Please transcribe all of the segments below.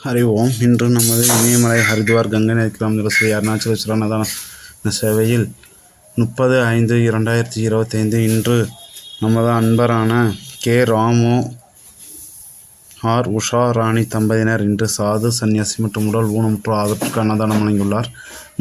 ஹரி ஓம். இன்று நமது இமயமலை ஹரித்வார் கங்கை நதிக்கிராமத்தில் ஸ்ரீ அருணாச்சலேஸ்வரர் அன்னதான சேவையில் 30/5/2025 இன்று நமது அன்பரான கே. ராமு ஆர். உஷா ராணி தம்பதியினர் இன்று சாது சன்னியாசி மற்றும் உடல் ஊனமுற்ற ஆதரவுக்கு அன்னதானம் வழங்கியுள்ளார்.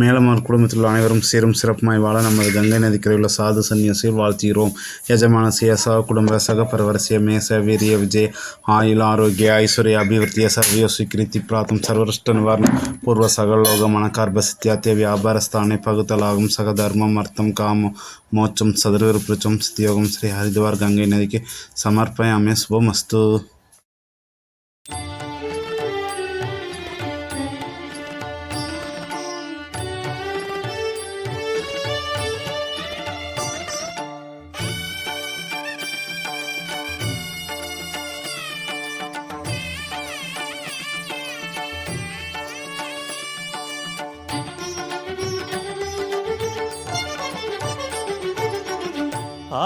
மேலும் அவர் குடும்பத்தில் உள்ள அனைவரும் சீரும் சிறப்புமாய் வாழ நமது கங்கை நதிக்கரையில் உள்ள சாது சன்னியாசியில் வாழ்த்துகிறோம். யஜமானசிய சக குடும்ப சக பரவரசிய மேச வீரிய விஜய் ஆயுள் ஆரோக்கிய ஐஸ்வர்ய அபிவிருத்திய சர்வ ஸ்வீகிருதி பிராத்தம் சர்வஷ்ட நிவாரண பூர்வ சகலோக மனகார்பசித்யாத்திய வியாபாரஸ்தானே பகுத்தலாகும் சக தர்மம் அர்த்தம் காம மோட்சம் சதுர்விருப்பம் சித்தியோகம் ஸ்ரீ ஹரித்வார் கங்கை நதிக்கு சமர்ப்பயாமி. சுபமஸ்து.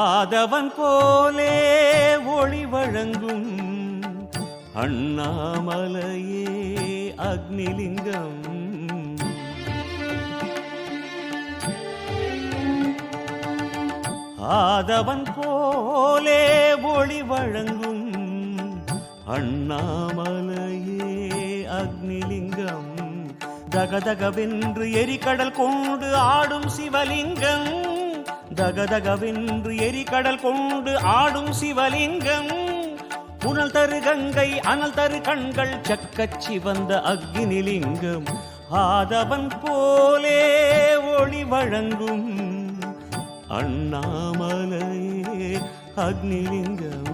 ஆதவன் போலே ஒளி வழங்கும் அண்ணாமலையே அக்னிலிங்கம். ஆதவன் போலே ஒளி வழங்கும் அண்ணாமலையே அக்னிலிங்கம். தகதகவென்று எரிகடல் கொண்டு ஆடும் சிவலிங்கம். தகதகவென்று எரிகடல் கொண்டு ஆடும் சிவலிங்கம். புனல் தரு கங்கை அனல் தரு கண்கள் சக்கச் சிவந்த அக்னிலிங்கம். ஆதவன் போலே ஒளி வழங்கும் அண்ணாமலையே அக்னிலிங்கம்.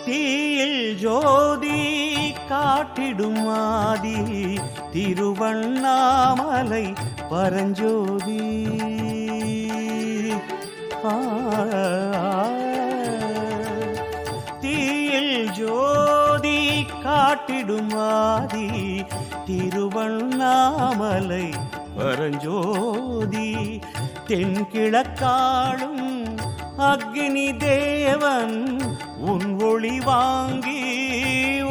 தீயில் ஜோதி காட்டிடும் ஆதி திருவண்ணாமலை பரஞ்சோதி. தீயில் ஜோதி காட்டிடும் ஆதி திருவண்ணாமலை பரஞ்சோதி. தென்கிழக்காளும் அக்னி தேவன் உன் ஒளி வாங்கி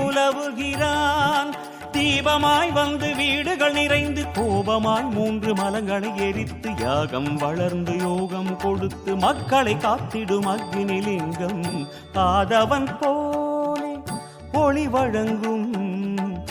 உலவுகிறான். தீபமாய் வந்து வீடுகள் நிறைந்து கோபமாய் 3 மலங்களை எரித்து யாகம் வளர்ந்து யோகம் கொடுத்து மக்களை காத்திடும் அக்னிலிங்கம். ஆதவன் போலே ஒளி வழங்கும்